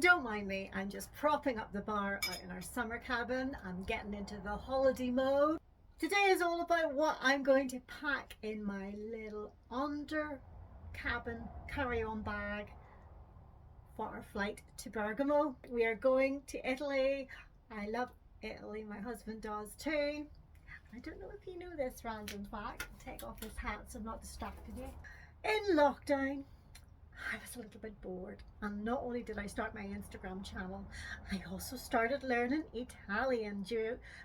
Don't mind me, I'm just propping up the bar out in our summer cabin. I'm getting into the holiday mode. Today is all about what I'm going to pack in my little under cabin carry-on bag for our flight to Bergamo. We are going to Italy. I love Italy, my husband does too. I don't know if you know this random fact. I'll take off this hat so I'm not distracting you. In lockdown, I was a little bit bored, and not only did I start my Instagram channel, I also started learning Italian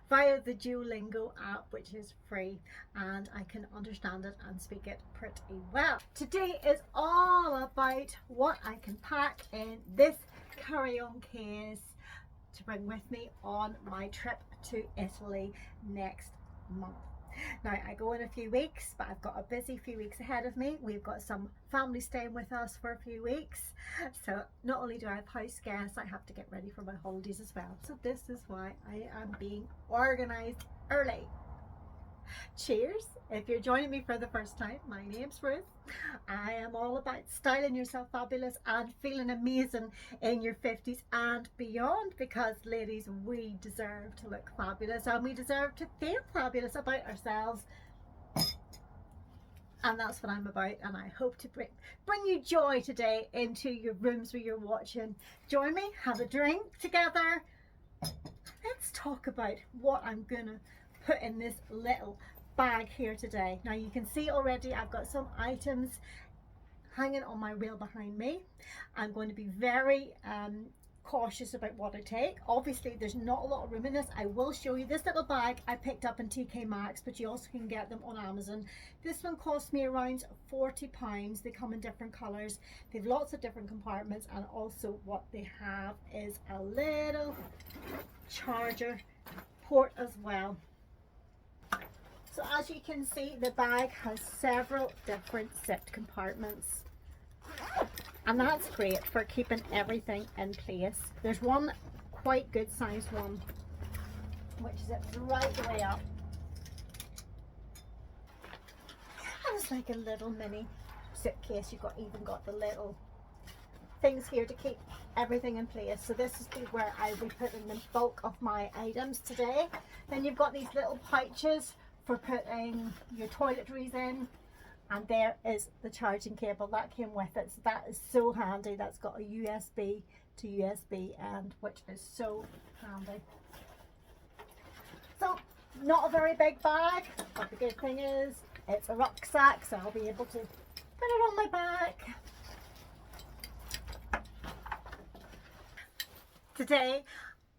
via the Duolingo app, which is free, and I can understand it and speak it pretty well. Today is all about what I can pack in this carry-on case to bring with me on my trip to Italy next month. Now I go in a few weeks, but I've got a busy few weeks ahead of me. We've got some family staying with us for a few weeks, so not only do I have house guests, I have to get ready for my holidays as well. So this is why I am being organized early. Cheers! If you're joining me for the first time, my name's Ruth. I am all about styling yourself fabulous and feeling amazing in your 50s and beyond, because ladies, we deserve to look fabulous and we deserve to feel fabulous about ourselves. And that's what I'm about, and I hope to bring you joy today into your rooms where you're watching. Join me, have a drink together. Let's talk about what I'm gonna put in this little bag here today. Now you can see already I've got some items hanging on my reel behind me. I'm going to be very cautious about what I take. Obviously there's not a lot of room in this. I will show you this little bag I picked up in TK Maxx, but you also can get them on Amazon. This one cost me around £40. They come in different colors. They have lots of different compartments, and also what they have is a little charger port as well. So as you can see, the bag has several different zipped compartments, and that's great for keeping everything in place. There's one quite good sized one which zips right the way up, and it's like a little mini suitcase. You've even got the little things here to keep everything in place. So this is where I'll be putting the bulk of my items today. Then you've got these little pouches for putting your toiletries in, and there is the charging cable that came with it. So that is so handy. That's got a USB to USB end, which is so handy. So not a very big bag, but the good thing is it's a rucksack, so I'll be able to put it on my back. Today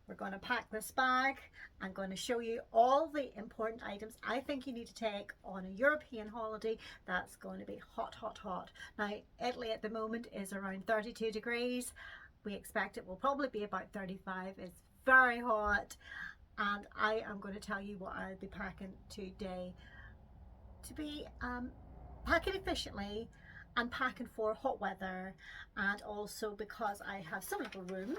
we're going to pack this bag. I'm going to show you all the important items I think you need to take on a European holiday that's going to be hot, hot, hot. Now Italy at the moment is around 32 degrees. We expect it will probably be about 35. It's very hot, and I am going to tell you what I'll be packing today to be packing efficiently and packing for hot weather, and also because I have so little room,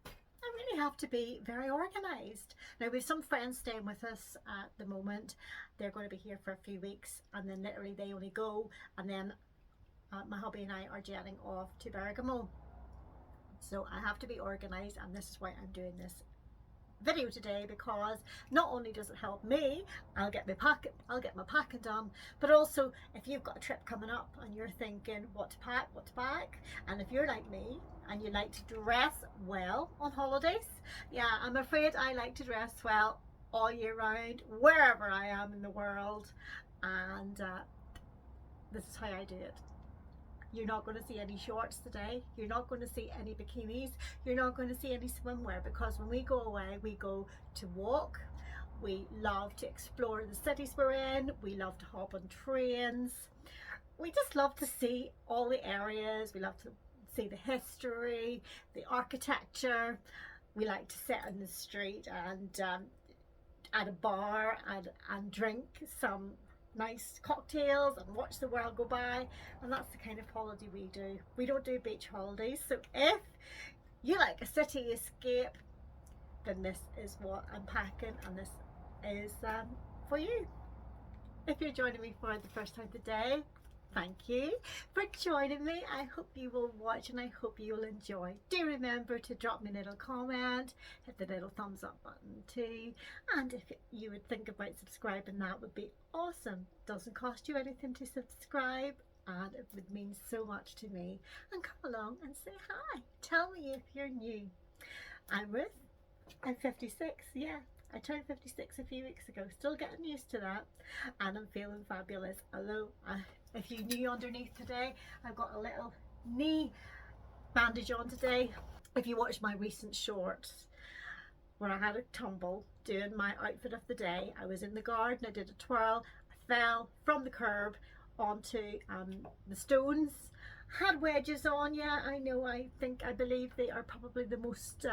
I really have to be very organized. Now we have some friends staying with us at the moment. They're going to be here for a few weeks, and then literally they only go, and then my hubby and I are jetting off to Bergamo. So I have to be organized, and this is why I'm doing this video today, because not only does it help me, I'll get my packing done, but also if you've got a trip coming up and you're thinking what to pack, and if you're like me and you like to dress well on holidays, yeah, I'm afraid I like to dress well all year round wherever I am in the world, and this is how I do it. You're not going to see any shorts today. You're not going to see any bikinis. You're not going to see any swimwear, because when we go away, we go to walk. We love to explore the cities we're in. We love to hop on trains. We just love to see all the areas. We love to see the history, the architecture. We like to sit on the street and at a bar and drink some nice cocktails and watch the world go by, and that's the kind of holiday we do. We don't do beach holidays. So if you like a city escape, then this is what I'm packing, and this is for you. If you're joining me for the first time today, Thank you for joining me. I hope you will watch and I hope you will enjoy. Do remember to drop me a little comment, hit the little thumbs up button too, and if you would think about subscribing, that would be awesome. Doesn't cost you anything to subscribe and it would mean so much to me. And come along and say hi. Tell me if you're new. I'm Ruth. I'm 56, yeah. I turned 56 a few weeks ago, still getting used to that, and I'm feeling fabulous. Although, if you're new underneath today, I've got a little knee bandage on today. If you watched my recent shorts where I had a tumble doing my outfit of the day, I was in the garden, I did a twirl, I fell from the curb onto the stones, had wedges on. Yeah, I know, I believe they are probably the most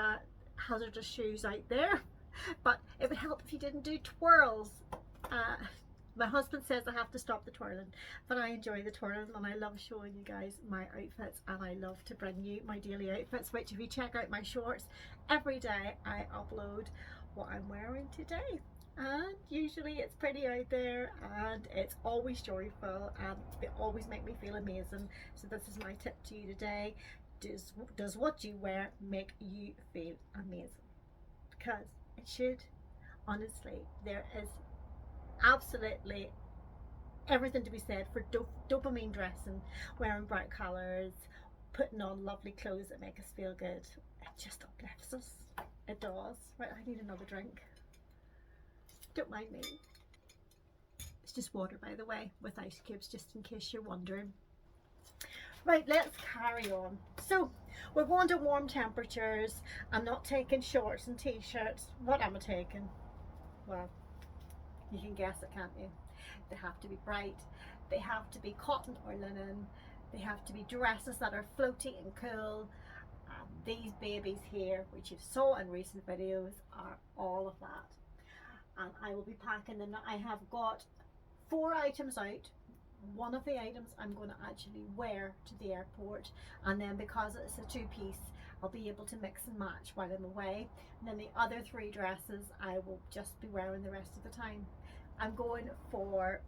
hazardous shoes out there. But it would help if you didn't do twirls. My husband says I have to stop the twirling, but I enjoy the twirling and I love showing you guys my outfits, and I love to bring you my daily outfits, which if you check out my shorts, every day I upload what I'm wearing today. And usually it's pretty out there and it's always joyful and they always make me feel amazing. So this is my tip to you today. Does what you wear make you feel amazing? Because it should. Honestly, there is absolutely everything to be said for dopamine dressing, wearing bright colours, putting on lovely clothes that make us feel good. It just uplifts us. It does. Right, I need another drink. Don't mind me. It's just water, by the way, with ice cubes, just in case you're wondering. Right, let's carry on. So we're going to warm temperatures. I'm not taking shorts and t-shirts. What am I taking? Well, you can guess it, can't you? They have to be bright. They have to be cotton or linen. They have to be dresses that are floaty and cool. These babies here, which you saw in recent videos, are all of that. And I will be packing them. I have got 4 items out. One of the items I'm going to actually wear to the airport, and then because it's a 2-piece, I'll be able to mix and match while I'm away. And then the other 3 dresses I will just be wearing the rest of the time. I'm going for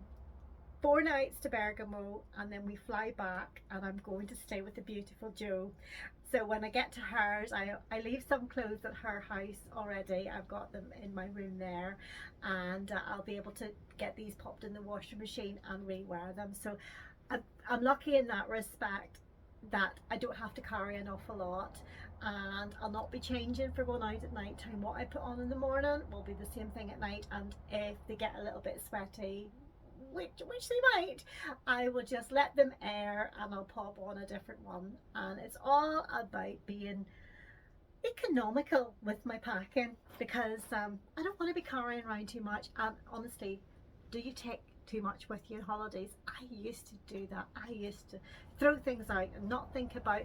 4 nights to Bergamo, and then we fly back, and I'm going to stay with the beautiful Jo. So when I get to hers, I leave some clothes at her house already. I've got them in my room there, and I'll be able to get these popped in the washing machine and rewear them. So I'm lucky in that respect that I don't have to carry an awful lot, and I'll not be changing for going out at night time. What I put on in the morning will be the same thing at night, and if they get a little bit sweaty, which they might, I will just let them air and I'll pop on a different one. And it's all about being economical with my packing, because I don't want to be carrying around too much. And honestly, do you take too much with you on holidays? I used to do that. I used to throw things out and not think about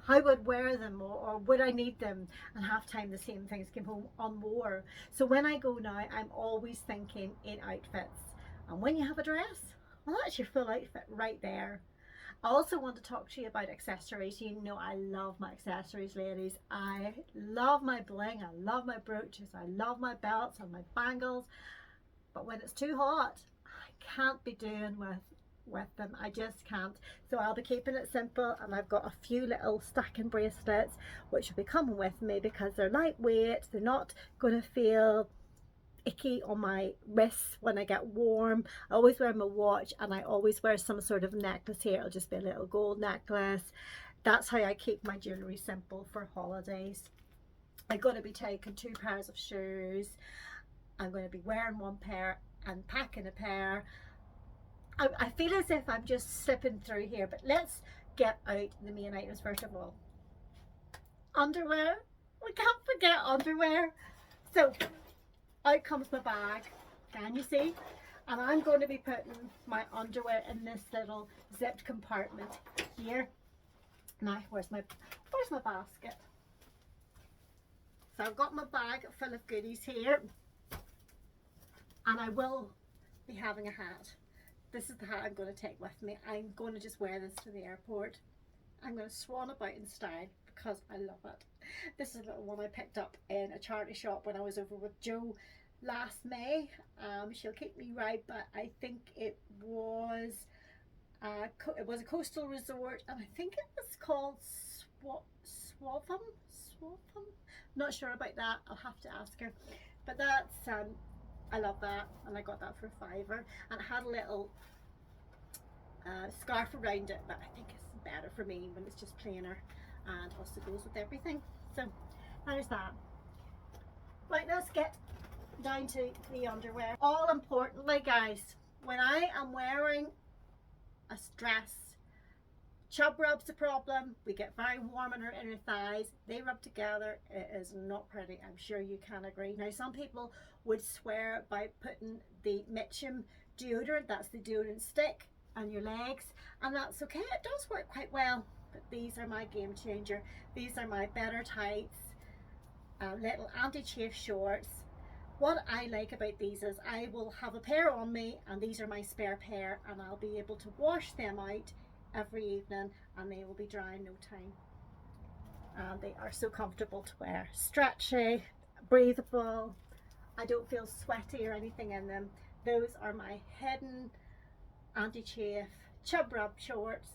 how I'd wear them, or would I need them, and half time the same things came home on more. So when I go now, I'm always thinking in outfits. And when you have a dress, well, that's your full outfit right there. I also want to talk to you about accessories. You know I love my accessories, ladies. I love my bling, I love my brooches, I love my belts and my bangles. But when it's too hot, I can't be doing with them. I just can't. So I'll be keeping it simple, and I've got a few little stacking bracelets which will be coming with me because they're lightweight. They're not going to feel icky on my wrists when I get warm. I always wear my watch, and I always wear some sort of necklace here. It'll just be a little gold necklace. That's how I keep my jewellery simple for holidays. I'm going to be taking 2 pairs of shoes. I'm going to be wearing 1 pair and packing a pair. I feel as if I'm just slipping through here, but let's get out the main items first of all. Underwear. We can't forget underwear. So out comes my bag, can you see? And I'm going to be putting my underwear in this little zipped compartment here. Now, where's my basket? So I've got my bag full of goodies here, and I will be having a hat. This is the hat I'm going to take with me. I'm going to just wear this to the airport. I'm going to swan about in style because I love it. This is a little one I picked up in a charity shop when I was over with Jo last May. She'll keep me right, but I think it was it was a coastal resort, and I think it was called Swatham. Swatham. Not sure about that. I'll have to ask her. But that's I love that, and I got that for a £5, and it had a little scarf around it, but I think it's better for me when it's just plainer and also goes with everything. So there's that. Right, let's get down to the underwear. All importantly, guys, when I am wearing a dress, chub rub's a problem. We get very warm in our inner thighs. They rub together. It is not pretty. I'm sure you can agree. Now, some people would swear by putting the Mitchum deodorant, that's the deodorant stick, on your legs, and that's okay. It does work quite well, but these are my game changer. These are my better tights, little anti-chafe shorts. What I like about these is I will have a pair on me, and these are my spare pair, and I'll be able to wash them out every evening, and they will be dry in no time. And they are so comfortable to wear. Stretchy, breathable. I don't feel sweaty or anything in them. Those are my hidden anti-chafe chub rub shorts.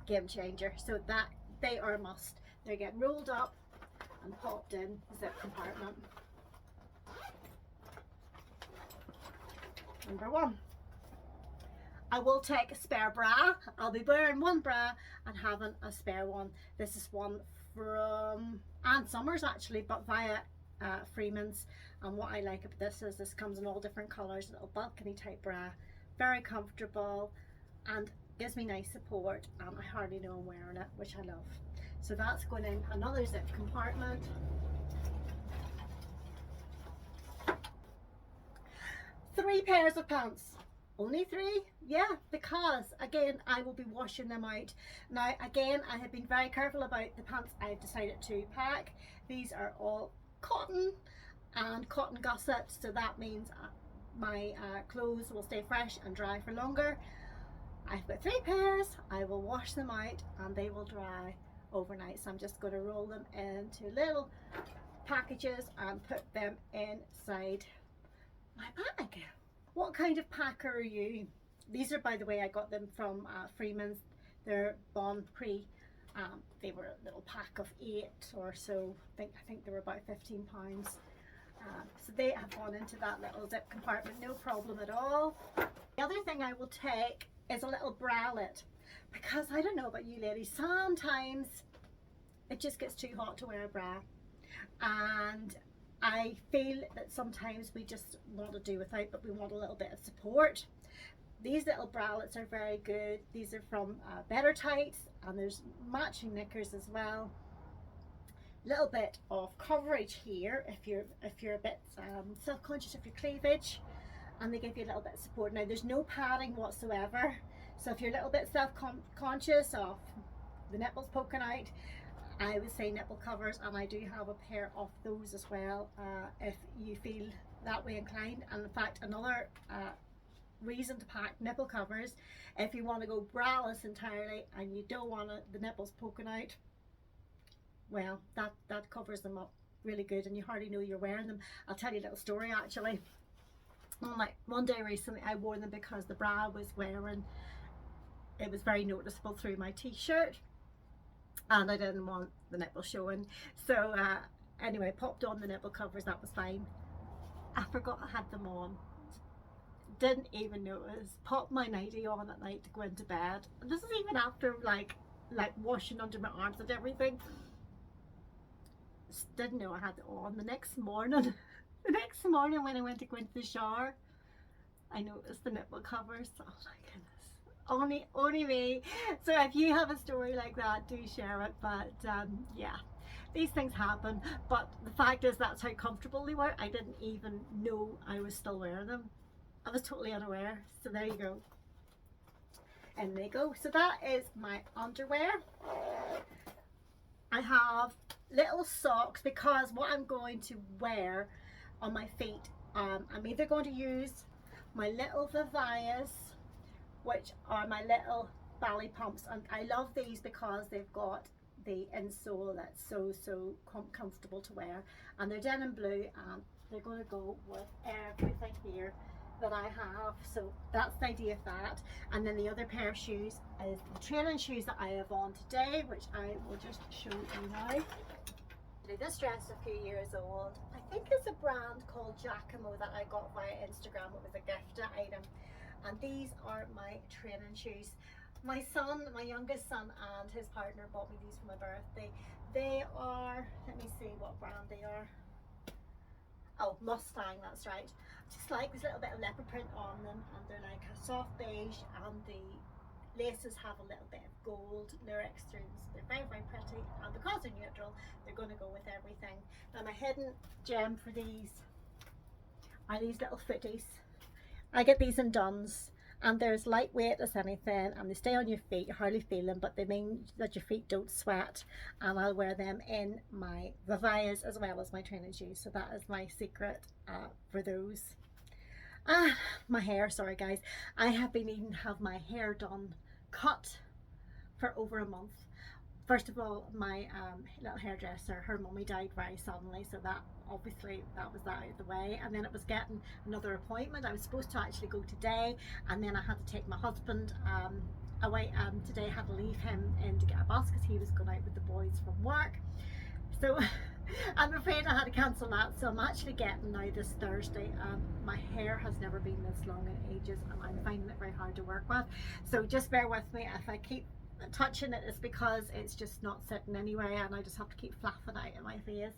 Game changer. So that they are a must. They're getting rolled up and popped in the zip compartment. Number 1. I will take a spare bra. I'll be wearing one bra and having a spare one. This is one from Ann Summers actually, but via Freeman's. And what I like about this is this comes in all different colours, a little balcony type bra. Very comfortable and gives me nice support, and I hardly know I'm wearing it, which I love. So that's going in another zip compartment. Three pairs of pants. Only 3? Yeah, because again I will be washing them out. Now again, I have been very careful about the pants I've decided to pack. These are all cotton and cotton gusset, so that means my clothes will stay fresh and dry for longer. I've got 3 pairs. I will wash them out and they will dry overnight. So I'm just going to roll them into little packages and put them inside my bag. What kind of packer are you? These are, by the way, I got them from Freeman's. They're Bon Prix. They were a little pack of 8 or so. I think they were about £15. So they have gone into that little zip compartment, no problem at all. The other thing I will take is a little bralette, because I don't know about you ladies, sometimes it just gets too hot to wear a bra, and I feel that sometimes we just want to do without, but we want a little bit of support. These little bralettes are very good. These are from Better Tights, and there's matching knickers as well. Little bit of coverage here if you're a bit self-conscious of your cleavage, and they give you a little bit of support. Now there's no padding whatsoever, so if you're a little bit self-conscious of the nipples poking out, I would say nipple covers, and I do have a pair of those as well if you feel that way inclined. And in fact, another reason to pack nipple covers, if you want to go braless entirely and you don't want the nipples poking out, well, that covers them up really good, and you hardly know you're wearing them. I'll tell you a little story actually. One day recently I wore them because the bra I was wearing, it was very noticeable through my t-shirt, and I didn't want the nipple showing. So anyway, popped on the nipple covers, that was fine. I forgot I had them on. Didn't even notice. Popped my nightie on at night to go into bed. And this is even after like washing under my arms and everything. Didn't know I had it on. The next morning when I went to go into the shower, I noticed the nipple covers. Oh my goodness, only me. So if you have a story like that, do share it. But yeah, these things happen, but the fact is that's how comfortable they were. I didn't even know I was still wearing them. I was totally unaware. So there you go, and they go. So that is my underwear. I have little socks, because what I'm going to wear on my feet, I'm either going to use my little Vivias, which are my little ballet pumps, and I love these because they've got the insole that's so comfortable to wear, and they're denim blue, and they're going to go with everything here. that I have. So that's the idea of that. And then the other pair of shoes is the training shoes that I have on today, which I will just show you now. This dress is a few years old. I think it's a brand called Giacomo that I got via Instagram. It was a gift item. And these are my training shoes. My son, my youngest son, and his partner bought me these for my birthday. They are, let me see what brand they are. Oh, Mustang, that's right. Just like this little bit of leopard print on them, and they're like a soft beige, and the laces have a little bit of gold lyrics through them. So they're very, very pretty, and because they're neutral, they're going to go with everything. Now my hidden gem for these are these little footies. I get these in Duns, and they're as lightweight as anything, and they stay on your feet. You hardly feel them, but they mean that your feet don't sweat. And I'll wear them in my Vivias as well as my training shoes. So that is my secret for those. My hair, sorry guys, I have been needing to have my hair done, cut for over a month. First of all, my little hairdresser, her mummy died very suddenly, so that obviously that was that out of the way. And then it was getting another appointment. I was supposed to actually go today, and then I had to take my husband away today. I had to leave him in to get a bus because he was going out with the boys from work. So I'm afraid I had to cancel that. So I'm actually getting now this Thursday. My hair has never been this long in ages, and I'm finding it very hard to work with. So just bear with me if I keep touching it. It's because it's just not sitting anyway, and I just have to keep flapping out in my face.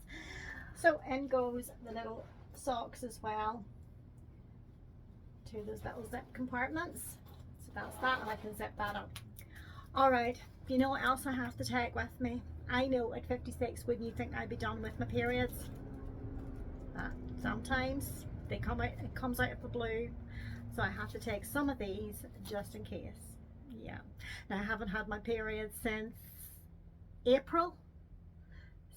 So in goes the little socks as well, to those little zip compartments. So that's that, and I can zip that up. All right, you know what else I have to take with me? I know at 56, wouldn't you think I'd be done with my periods? Sometimes they come out, it comes out of the blue, so I have to take some of these just in case. Yeah, now I haven't had my period since April,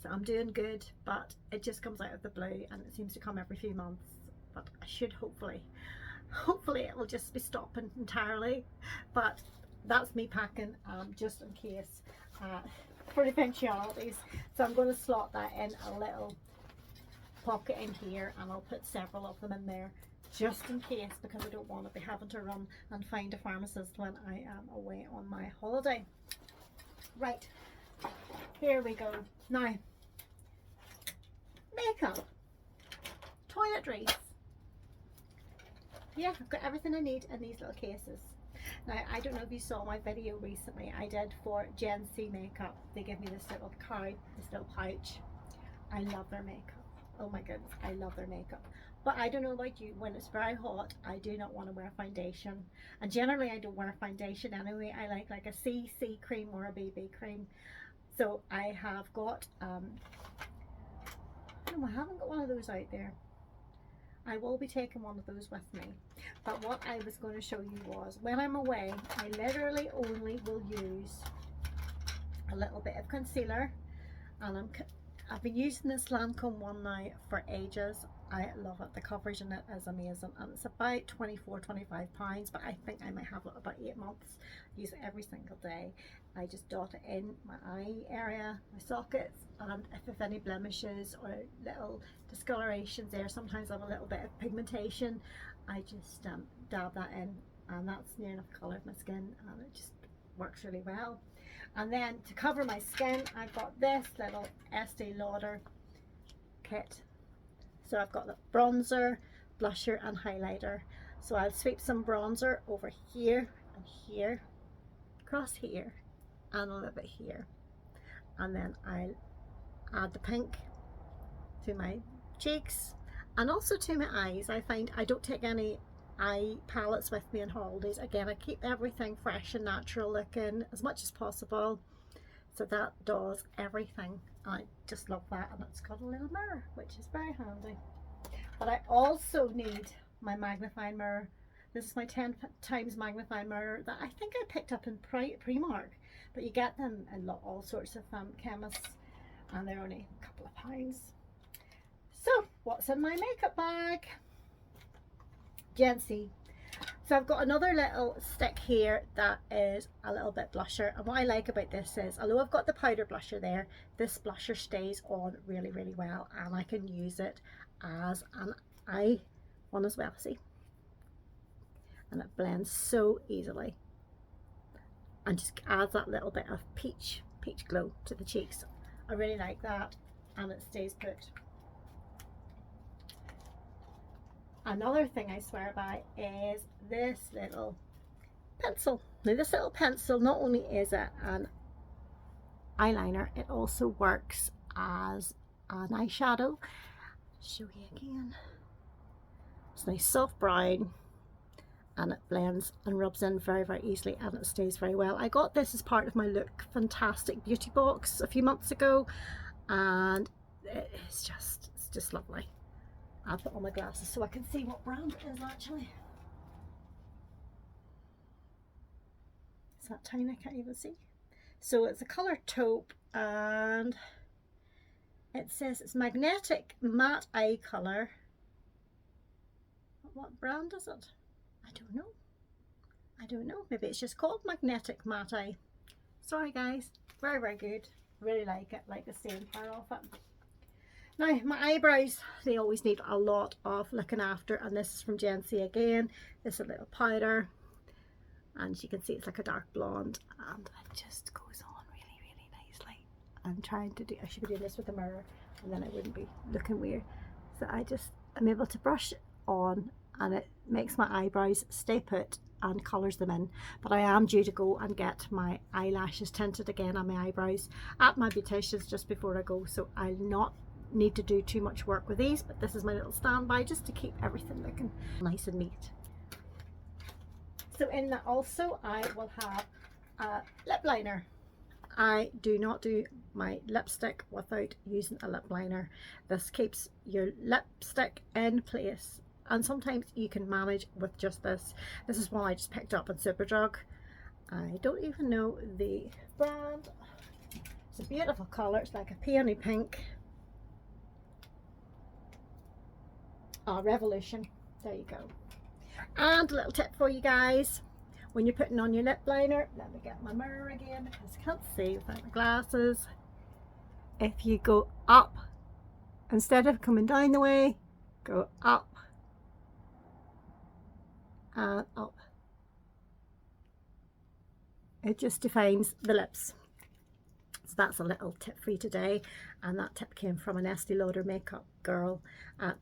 so I'm doing good, but it just comes out of the blue, and it seems to come every few months. But I should hopefully it will just be stopping entirely. But that's me packing just in case for eventualities. So I'm going to slot that in a little pocket in here, and I'll put several of them in there just in case, because I don't want to be having to run and find a pharmacist when I am away on my holiday. Right, here we go. Now, makeup, toiletries. Yeah, I've got everything I need in these little cases. Now, I don't know if you saw my video recently I did for Gen C makeup. They give me this little card, this little pouch. I love their makeup. Oh my goodness, I love their makeup. But I don't know about you, when it's very hot, I do not want to wear foundation. And generally I don't wear foundation anyway. I like a CC cream or a BB cream. So I have got, no, I haven't got one of those out there. I will be taking one of those with me. But what I was going to show you was, when I'm away, I literally only will use a little bit of concealer. And I've been using this Lancome one now for ages. I love it. The coverage in it is amazing, and it's about £24–25, but I think I might have it about 8 months. Use it every single day. I just dot it in my eye area, my sockets, and if there's any blemishes or little discolorations there, sometimes I have a little bit of pigmentation, I just dab that in, and that's near enough colour of my skin, and it just works really well. And then to cover my skin, I've got this little Estee Lauder kit. So I've got the bronzer, blusher and highlighter. So I'll sweep some bronzer over here and here, across here, and a little bit here. And then I'll add the pink to my cheeks and also to my eyes. I find I don't take any eye palettes with me on holidays. Again, I keep everything fresh and natural looking as much as possible. So that does everything. I just love that, and it's got a little mirror, which is very handy. But I also need my magnifying mirror. This is my 10 times magnifying mirror that I think I picked up in Primark, but you get them in all sorts of chemists, and they're only a couple of pounds. So what's in my makeup bag? Gen C. So I've got another little stick here that is a little bit blusher, and what I like about this is, although I've got the powder blusher there, this blusher stays on really, really well, and I can use it as an eye one as well. See, and it blends so easily and just adds that little bit of peach glow to the cheeks. I really like that, and it stays put. Another thing I swear by is this little pencil. Now this little pencil, not only is it an eyeliner, it also works as an eyeshadow. Show you again. It's nice soft brown, and it blends and rubs in very, very easily, and it stays very well. I got this as part of my Look Fantastic beauty box a few months ago, and it's just lovely. I'll put on my glasses so I can see what brand it is actually. It's that tiny, I can't even see. So it's a colour taupe, and it says it's magnetic matte eye colour. What brand is it? I don't know. I don't know. Maybe it's just called magnetic matte eye. Sorry guys. Very, very good. Really like it. Like the staying power of it. Now my eyebrows, they always need a lot of looking after, and this is from Gen C again. This is a little powder, and as you can see it's like a dark blonde, and it just goes on really, really nicely. I'm trying to do, I should be doing this with a mirror and then I wouldn't be looking weird. So I'm able to brush it on, and it makes my eyebrows stay put and colours them in. But I am due to go and get my eyelashes tinted again on my eyebrows at my beautician's just before I go, so I'll not need to do too much work with these, but this is my little standby just to keep everything looking nice and neat. So in that also I will have a lip liner. I do not do my lipstick without using a lip liner. This keeps your lipstick in place, and sometimes you can manage with just this. This is one I just picked up in Superdrug. I don't even know the brand. It's a beautiful colour. It's like a peony pink. Revolution. There you go. And a little tip for you guys, when you're putting on your lip liner, let me get my mirror again because I can't see without my glasses. If you go up, instead of coming down the way, go up and up. It just defines the lips. So that's a little tip for you today, and that tip came from an Estee Lauder makeup girl at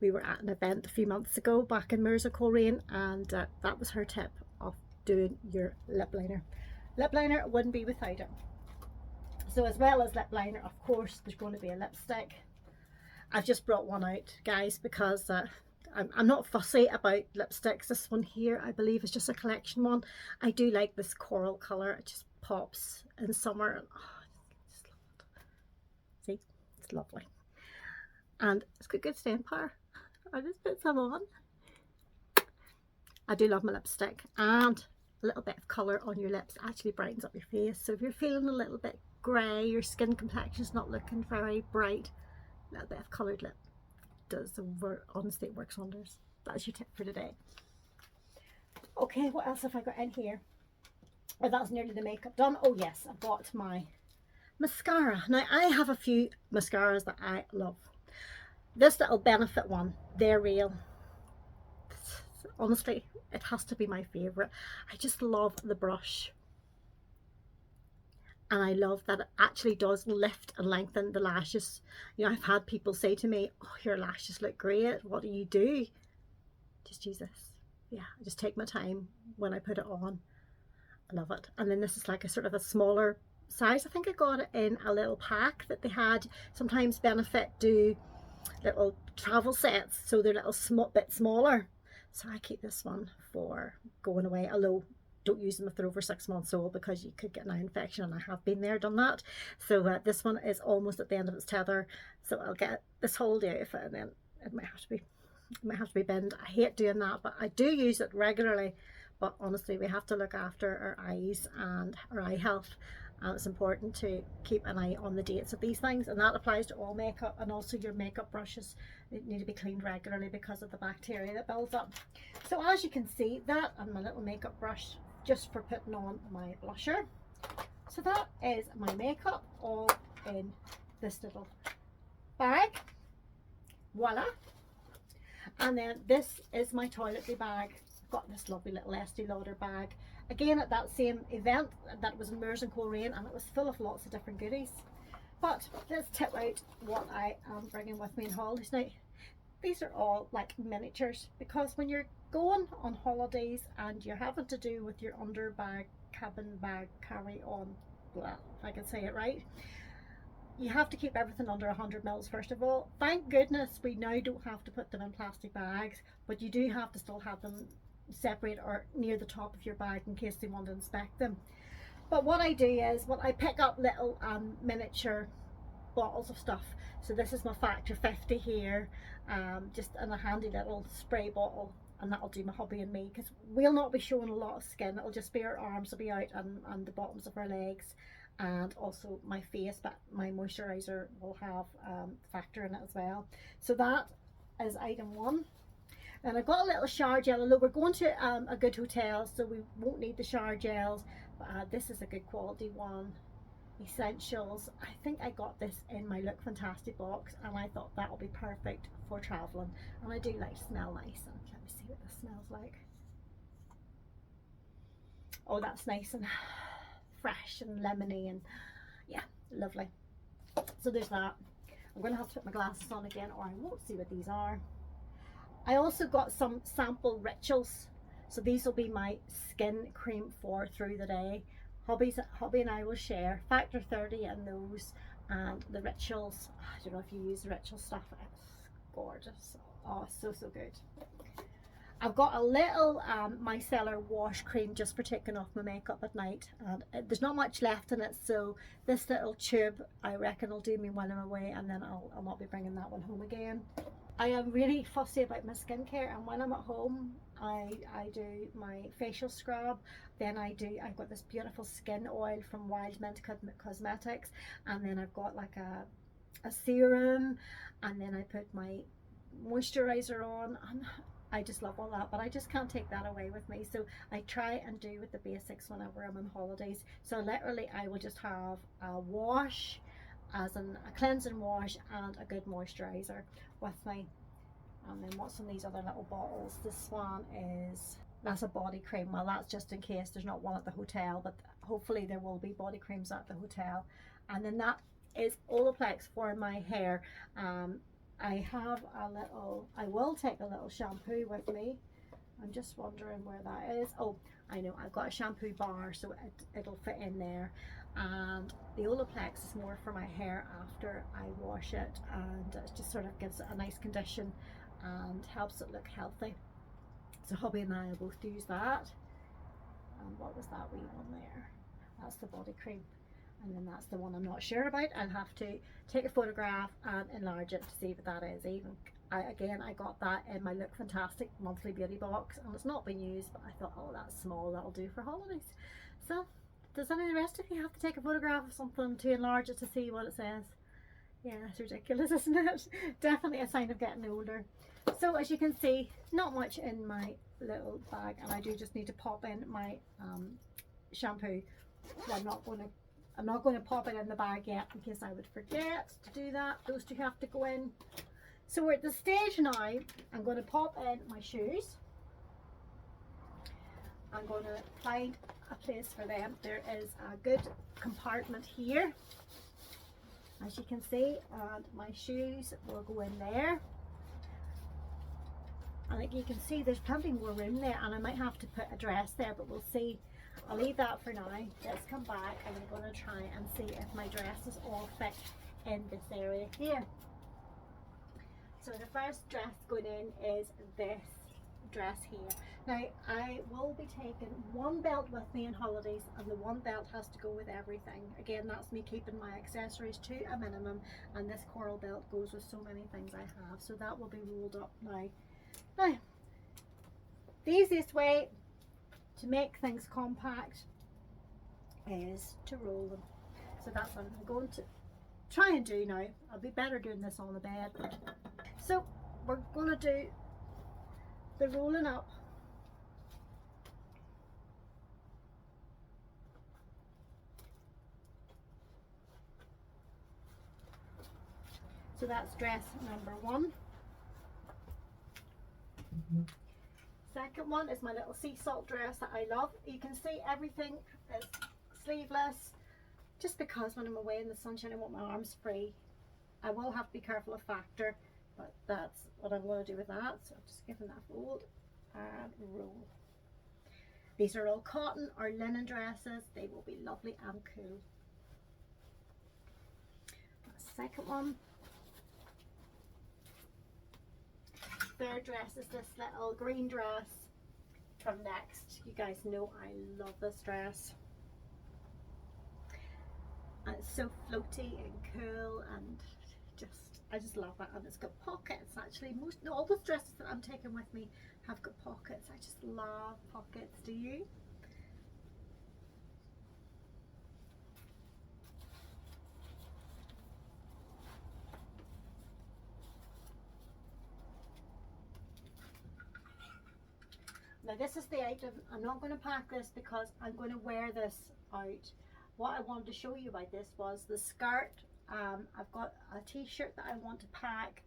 we were at an event a few months ago back in Coleraine, and that was her tip of doing your lip liner. Lip liner wouldn't be without it. So as well as lip liner, of course, there's going to be a lipstick. I've just brought one out, guys, because I'm not fussy about lipsticks. This one here, I believe, is just a collection one. I do like this coral colour. It just pops in summer. Oh, I just love it. See, it's lovely. And it's got good staying power. I just put some on. I do love my lipstick, and a little bit of colour on your lips actually brightens up your face. So if you're feeling a little bit grey, your skin complexion's not looking very bright, a little bit of coloured lip does honestly, it works wonders. That's your tip for today. Okay, what else have I got in here? Oh, that's nearly the makeup done. Oh yes, I've got my mascara. Now I have a few mascaras that I love. This little Benefit one, they're real. Honestly, it has to be my favourite. I just love the brush, and I love that it actually does lift and lengthen the lashes. You know, I've had people say to me, oh, your lashes look great, what do you do? Just use this. Yeah, I just take my time when I put it on. I love it. And then this is like a sort of a smaller size. I think I got it in a little pack that they had. Sometimes Benefit do little travel sets, so they're a little bit smaller. So I keep this one for going away, although don't use them if they're over 6 months old, because you could get an eye infection, and I have been there, done that. So this one is almost at the end of its tether, so I'll get this whole day out of it, and then it might have to be binned. I hate doing that, but I do use it regularly. But honestly, we have to look after our eyes and our eye health, and it's important to keep an eye on the dates of these things, and that applies to all makeup. And also your makeup brushes need to be cleaned regularly because of the bacteria that builds up. So as you can see, that and my little makeup brush just for putting on my blusher. So that is my makeup all in this little bag. Voila. And then this is my toiletry bag. I've got this lovely little Estee Lauder bag. Again, at that same event, that was in Mers and Coleraine, and it was full of lots of different goodies. But let's tip out what I am bringing with me in holidays. Now, these are all like miniatures, because when you're going on holidays and you're having to do with your under bag, cabin bag, carry on, well, if I can say it right, you have to keep everything under 100 mils first of all. Thank goodness we now don't have to put them in plastic bags, but you do have to still have them separate or near the top of your bag in case they want to inspect them. But what I do is, I pick up little miniature bottles of stuff. So this is my Factor 50 here, just in a handy little spray bottle, and that'll do my hubby and me, because we'll not be showing a lot of skin. It'll just be our arms will be out, and the bottoms of our legs, and also my face, but my moisturizer will have Factor in it as well. So that is item one. And I've got a little shower gel, although we're going to a good hotel, so we won't need the shower gels, but this is a good quality one. Essentials. I think I got this in my Look Fantastic box, and I thought that will be perfect for traveling, and I do like to smell nice. And let me see what this smells like. Oh, that's nice and fresh and lemony, and yeah, lovely. So there's that. I'm going to have to put my glasses on again, or I won't see what these are. I also got some sample rituals, so these will be my skin cream for through the day. Hubby and I will share Factor 30 and those, and the rituals. I don't know if you use the ritual stuff. It's gorgeous. Oh, so good. I've got a little micellar wash cream just for taking off my makeup at night, and there's not much left in it, so this little tube I reckon will do me when I'm away, and then I'll not be bringing that one home again. I am really fussy about my skincare, and when I'm at home I do my facial scrub, then I've got this beautiful skin oil from Wild Mint Cosmetics, and then I've got like a serum, and then I put my moisturizer on, and I just love all that, but I just can't take that away with me, so I try and do with the basics whenever I'm on holidays. So literally I will just have a wash, as in a cleansing wash, and a good moisturizer with me. And then what's in these other little bottles? This one that's a body cream. Well, that's just in case there's not one at the hotel, but hopefully there will be body creams at the hotel. And then that is Olaplex for my hair. I will take a little shampoo with me. I'm just wondering where that is. Oh, I know, I've got a shampoo bar, so it'll fit in there. And the Olaplex is more for my hair after I wash it, and it just sort of gives it a nice condition and helps it look healthy. So hubby and I will both use that. And what was that wee one there? That's the body cream. And then that's the one I'm not sure about. I'll have to take a photograph and enlarge it to see what that is. I got that in my Look Fantastic monthly beauty box, and it's not been used, but I thought, oh, that's small, that'll do for holidays. So does any of the rest of you have to take a photograph of something to enlarge it to see what it says? Yeah, it's ridiculous, isn't it? Definitely a sign of getting older. So as you can see, not much in my little bag, and I do just need to pop in my shampoo. So I'm not going to pop it in the bag yet, in case I would forget to do that. Those two have to go in. So we're at the stage now. I'm going to pop in my shoes. I'm going to find a place for them. There is a good compartment here, as you can see, and my shoes will go in there. And like you can see, there's plenty more room there, and I might have to put a dress there, but we'll see. I'll leave that for now. Let's come back, and I'm going to try and see if my dresses all fit in this area here. So the first dress going in is this dress here. Now I will be taking one belt with me on holidays, and the one belt has to go with everything. Again, that's me keeping my accessories to a minimum, and this coral belt goes with so many things I have, so that will be rolled up now. Now, the easiest way to make things compact is to roll them. So that's what I'm going to try and do now. I'll be better doing this on the bed. So we're going to do the rolling up. So that's dress number one. Second one is my little sea salt dress that I love. You can see everything is sleeveless, just because when I'm away in the sunshine I want my arms free. I will have to be careful of factor, but that's what I'm going to do with that. So I'm just giving that a fold and roll. These are all cotton or linen dresses. They will be lovely and cool. The second one. Third dress is this little green dress from Next. You guys know I love this dress. And it's so floaty and cool, and I just love it. And it's got pockets. Actually, all those dresses that I'm taking with me have got pockets. I just love pockets. Do you? Now this is the item. I'm not going to pack this because I'm going to wear this out. What I wanted to show you about this was the skirt. I've got a t-shirt that I want to pack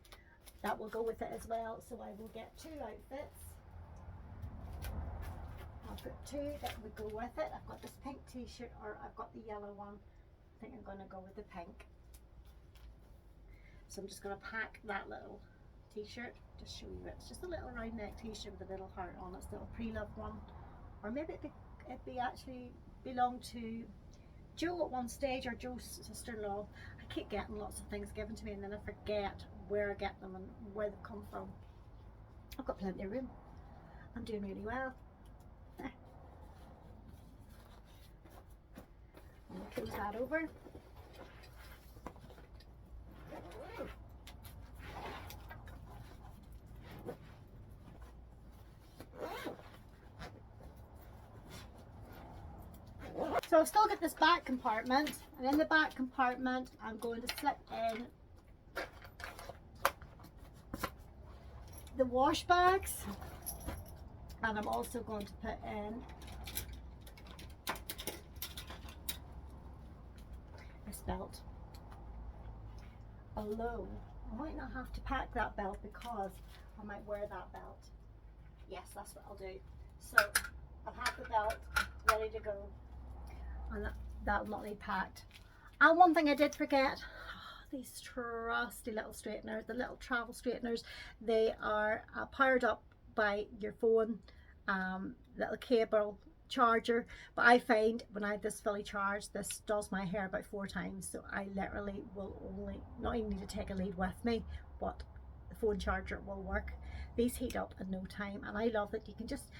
that will go with it as well, so I will get two outfits. I've got two that would go with it. I've got this pink t-shirt, or I've got the yellow one. I think I'm going to go with the pink. So I'm just going to pack that little t-shirt, just show you. It's just a little round neck t-shirt with a little heart on it. It's a little pre-loved one, or maybe it'd be actually belong to Joe at one stage, or Joe's sister-in-law. I keep getting lots of things given to me and then I forget where I get them and where they've come from. I've got plenty of room. I'm doing really well. I'm going to close that over. So I've still got this back compartment, and in the back compartment I'm going to slip in the wash bags, and I'm also going to put in this belt. Although I might not have to pack that belt because I might wear that belt. Yes, that's what I'll do. So I'll have the belt ready to go, and that'll not need packed. And one thing I did forget, these trusty little straighteners, the little travel straighteners. They are powered up by your phone, little cable charger, but I find when I have this fully charged, this does my hair about 4 times, so I literally will only not even need to take a lead with me, but the phone charger will work. These heat up in no time, and I love that you can just,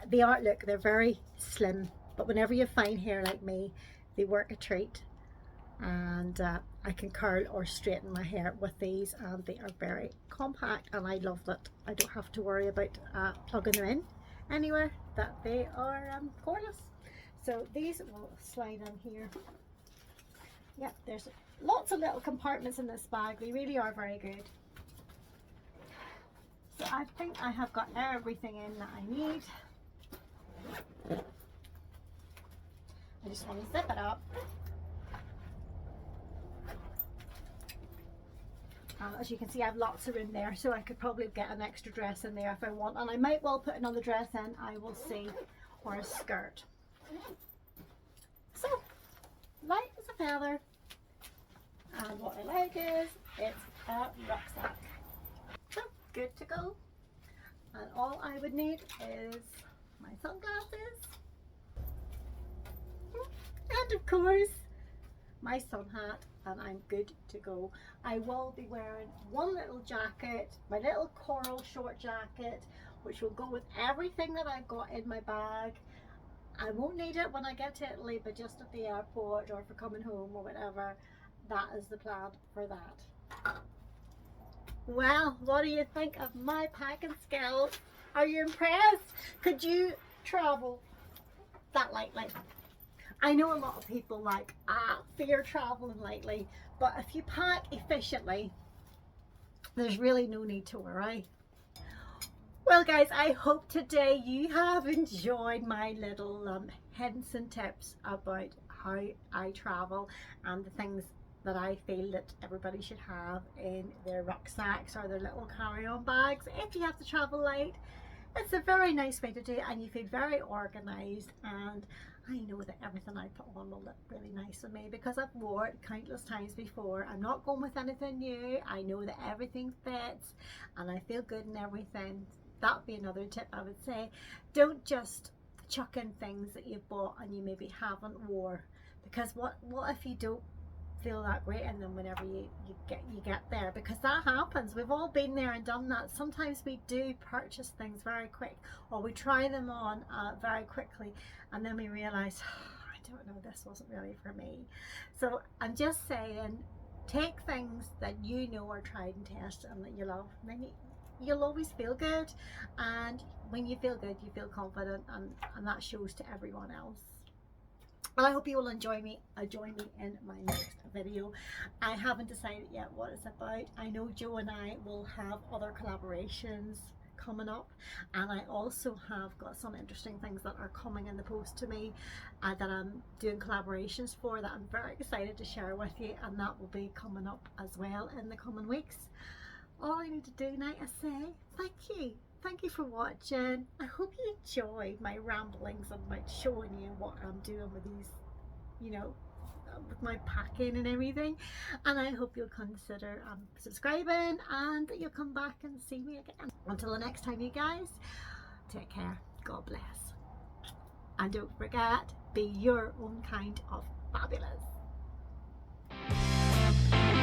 they are, look, they're very slim, but whenever you have fine hair like me, they work a treat. And I can curl or straighten my hair with these, and they are very compact, and I love that I don't have to worry about plugging them in anywhere, that they are cordless. So these will slide in here. Yeah, there's lots of little compartments in this bag. They really are very good. So I think I have got everything in that I need. I just want to zip it up. As you can see, I have lots of room there, so I could probably get an extra dress in there if I want, and I might well put another dress in, I will see, or a skirt. So, light as a feather, and what I like is, it's a rucksack. So, good to go. And all I would need is my sunglasses, and of course, my sun hat, and I'm good to go. I will be wearing one little jacket, my little coral short jacket, which will go with everything that I've got in my bag. I won't need it when I get to Italy, but just at the airport or for coming home or whatever, that is the plan for that. Well, what do you think of my packing skills? Are you impressed? Could you travel that lightly? I know a lot of people fear traveling lightly, but if you pack efficiently, there's really no need to worry. Well guys, I hope today you have enjoyed my little hints and tips about how I travel and the things that I feel that everybody should have in their rucksacks or their little carry-on bags if you have to travel light. It's a very nice way to do it, and you feel very organised, and I know that everything I put on will look really nice on me because I've worn it countless times before. I'm not going with anything new. I know that everything fits and I feel good in everything. That would be another tip I would say. Don't just chuck in things that you've bought and you maybe haven't wore, because what if you don't feel that great and then whenever you get there, because that happens. We've all been there and done that. Sometimes we do purchase things very quick, or we try them on very quickly, and then we realize, oh, I don't know, this wasn't really for me. So I'm just saying, take things that you know are tried and tested and that you love, and then you'll always feel good, and when you feel good you feel confident, and that shows to everyone else. Well, I hope you will join me in my next video. I haven't decided yet what it's about. I know Joe and I will have other collaborations coming up, and I also have got some interesting things that are coming in the post to me that I'm doing collaborations for, that I'm very excited to share with you, and that will be coming up as well in the coming weeks. All I need to do now is say thank you. Thank you for watching. I hope you enjoyed my ramblings about showing you what I'm doing with these, you know, with my packing and everything. And I hope you'll consider subscribing, and that you'll come back and see me again. Until the next time, you guys, take care. God bless. And don't forget, be your own kind of fabulous.